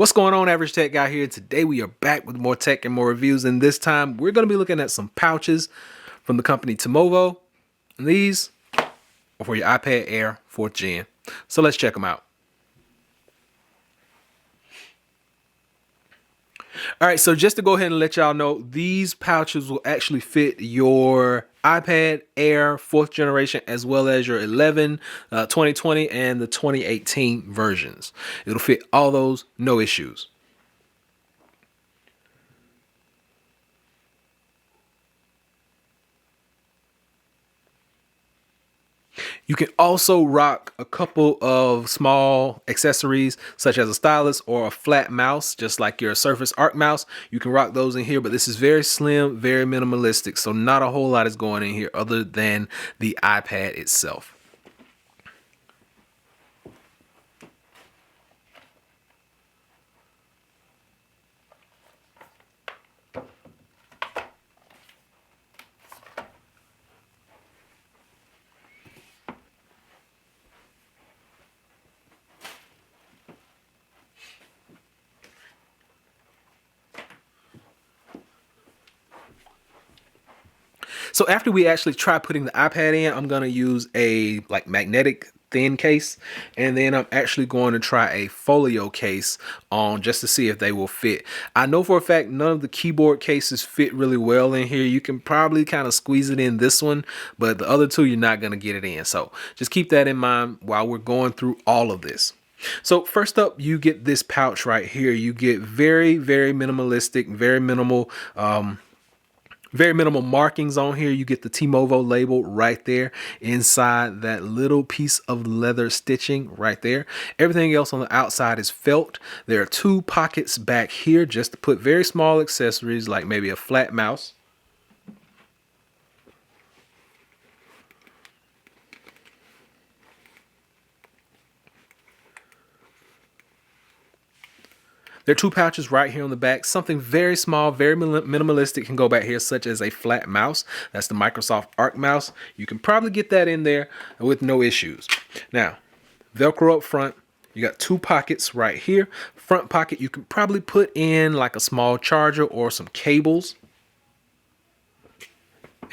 What's going on, Average Tech Guy here? Today we are back with more tech and more reviews, and this time we're going to be looking at some pouches from the company TiMOVO. And these are for your iPad Air 4th Gen. So let's check them out. All right, so just to go ahead and let y'all know, these pouches will actually fit your iPad Air 4th generation as well as your 11, 2020, and the 2018 versions. It'll fit all those, no issues. You can also rock a couple of small accessories such as a stylus or a flat mouse, just like your Surface Arc mouse. You can rock those in here, but this is very slim, very minimalistic. So not a whole lot is going in here other than the iPad itself. So after we actually try putting the iPad in, I'm going to use a magnetic thin case, and then I'm actually going to try a folio case on just to see if they will fit. I know for a fact none of the keyboard cases fit really well in here. You can probably kind of squeeze it in this one, but the other two you're not going to get it in. So just keep that in mind while we're going through all of this. So first up, you get this pouch right here. You get very minimalistic, very minimal markings on here. You get the TiMOVO label right there inside that little piece of leather stitching right there. Everything else on the outside is felt. There are two pockets back here just to put very small accessories like maybe a flat mouse. There are two pouches right here on the back. Something very small, very minimalistic can go back here, such as a flat mouse. That's the Microsoft Arc mouse. You can probably get that in there with no issues. Now, Velcro up front. You got two pockets right here. Front pocket, you can probably put in like a small charger or some cables.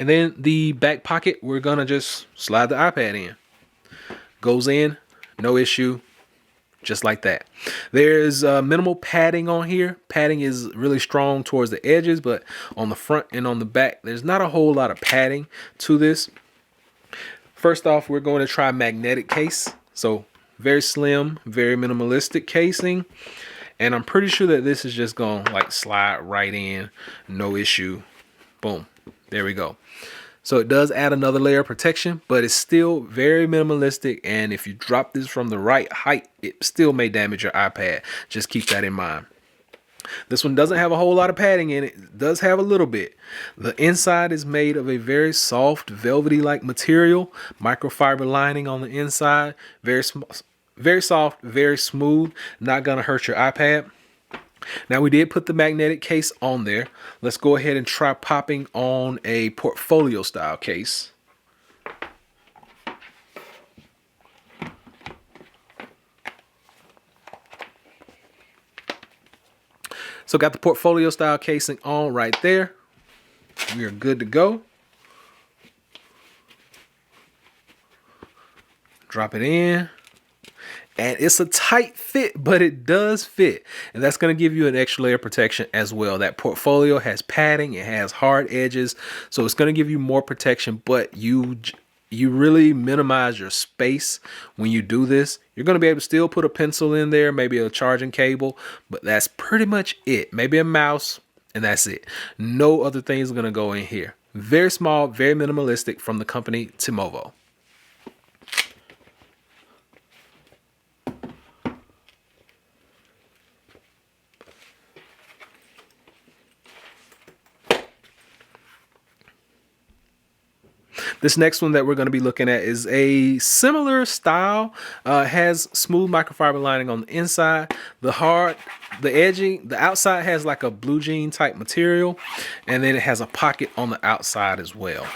And then the back pocket, we're gonna just slide the iPad in. Goes in, no issue. Just like that. There's minimal padding on here. Padding is really strong towards the edges, but on the front and on the back, there's not a whole lot of padding to this. First off, we're going to try magnetic case. So very slim, very minimalistic casing. And I'm pretty sure that this is just going to like slide right in, no issue. Boom. There we go. So it does add another layer of protection, but it's still very minimalistic. And if you drop this from the right height, it still may damage your iPad. Just keep that in mind. This one doesn't have a whole lot of padding in it. It does have a little bit. The inside is made of a very soft, velvety-like material. Microfiber lining on the inside. Very soft, very smooth. Not going to hurt your iPad. Now we did put the magnetic case on there. Let's go ahead and try popping on a portfolio style case. So got the portfolio style casing on right there. We are good to go. Drop it in. And it's a tight fit, but it does fit. And that's going to give you an extra layer of protection as well. That portfolio has padding, it has hard edges. So it's going to give you more protection, but you really minimize your space when you do this. You're going to be able to still put a pencil in there, maybe a charging cable, but that's pretty much it. Maybe a mouse, and that's it. No other things are going to go in here. Very small, very minimalistic from the company TiMOVO. This next one that we're going to be looking at is a similar style. Has smooth microfiber lining on the inside. The edging, the outside has like a blue jean type material, and then it has a pocket on the outside as well.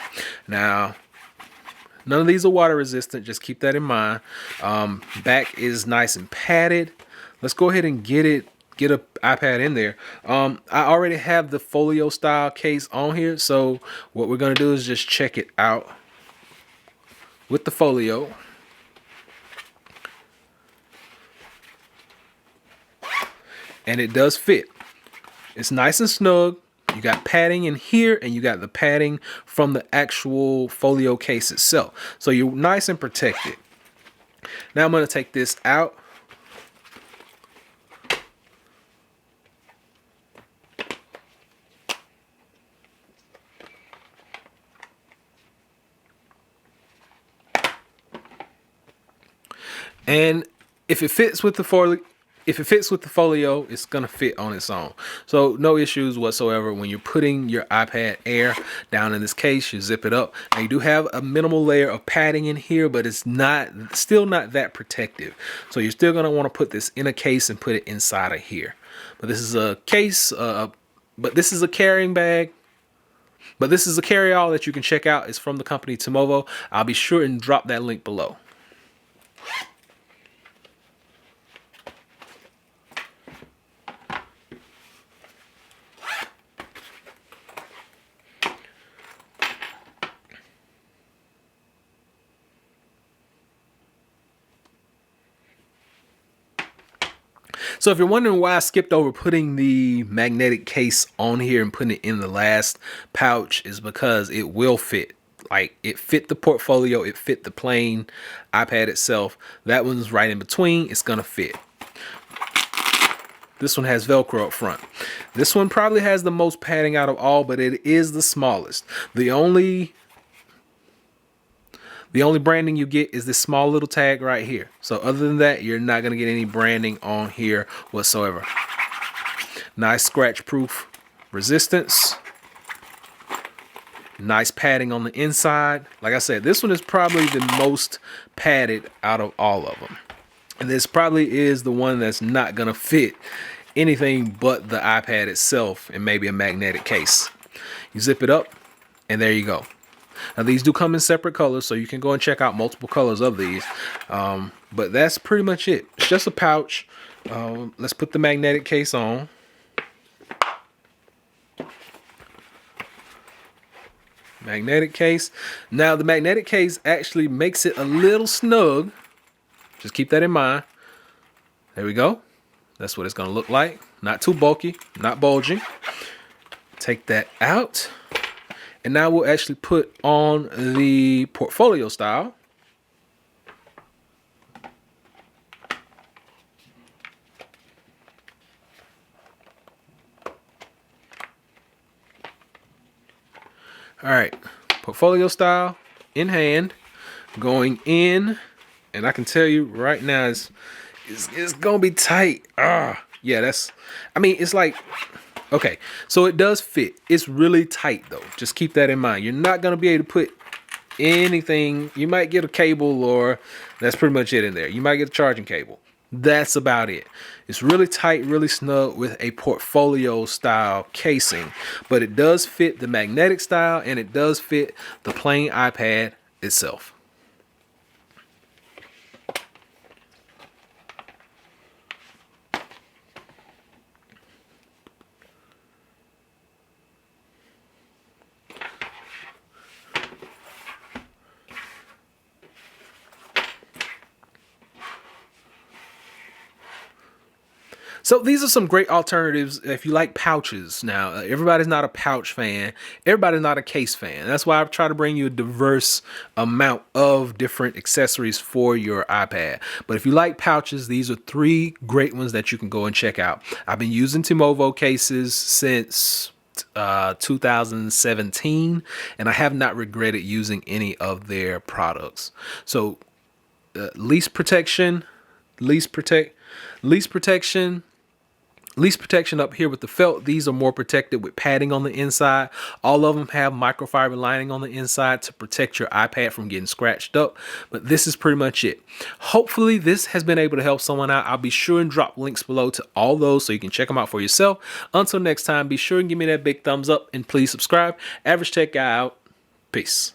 Now, none of these are water resistant. Just keep that in mind. Back is nice and padded. Let's go ahead and get it get a iPad in there. I already have the folio style case on here, so what we're gonna do is just check it out with the folio. And it does fit. It's nice and snug. You got padding in here, and you got the padding from the actual folio case itself. So you're nice and protected. Now I'm going to take this out. And if it fits with the folio, it's gonna fit on its own. So no issues whatsoever when you're putting your iPad Air down in this case. You zip it up. Now you do have a minimal layer of padding in here, but it's still not that protective. So you're still gonna want to put this in a case and put it inside of here. But this is a case, but this is a carrying bag. But this is a carry-all that you can check out. It's from the company TiMOVO. I'll be sure and drop that link below. So if you're wondering why I skipped over putting the magnetic case on here and putting it in the last pouch, is because it will fit. Like, it fit the portfolio, it fit the plain iPad itself. That one's right in between, it's gonna fit. This one has Velcro up front. This one probably has the most padding out of all, but it is the smallest. The only branding you get is this small little tag right here. So other than that, you're not gonna get any branding on here whatsoever. Nice scratch proof resistance. Nice padding on the inside. Like I said, this one is probably the most padded out of all of them. And this probably is the one that's not gonna fit anything but the iPad itself and maybe a magnetic case. You zip it up and there you go. Now these do come in separate colors, so you can go and check out multiple colors of these. But that's pretty much it. It's just a pouch. Let's put the magnetic case on. Magnetic case. Now the magnetic case actually makes it a little snug. Just keep that in mind. There we go. That's what it's going to look like. Not too bulky, not bulging. Take that out. And now we'll actually put on the portfolio style. All right, portfolio style in hand, going in, and I can tell you right now, it's gonna be tight. Yeah, it's like, okay, so it does fit. It's really tight though. Just keep that in mind. You're not gonna be able to put anything. You might get a cable, or that's pretty much it in there. You might get a charging cable. That's about it. It's really tight, really snug with a portfolio style casing, but it does fit the magnetic style and it does fit the plain iPad itself. So these are some great alternatives if you like pouches. Now, everybody's not a pouch fan. Everybody's not a case fan. That's why I try to bring you a diverse amount of different accessories for your iPad. But if you like pouches, these are three great ones that you can go and check out. I've been using TiMOVO cases since 2017, and I have not regretted using any of their products. So least protection up here with the felt. These are more protected with padding on the inside. All of them have microfiber lining on the inside to protect your iPad from getting scratched up. But this is pretty much it. Hopefully this has been able to help someone out. I'll be sure and drop links below to all those so you can check them out for yourself. Until next time, be sure and give me that big thumbs up and please subscribe. Average Tech Guy out. Peace.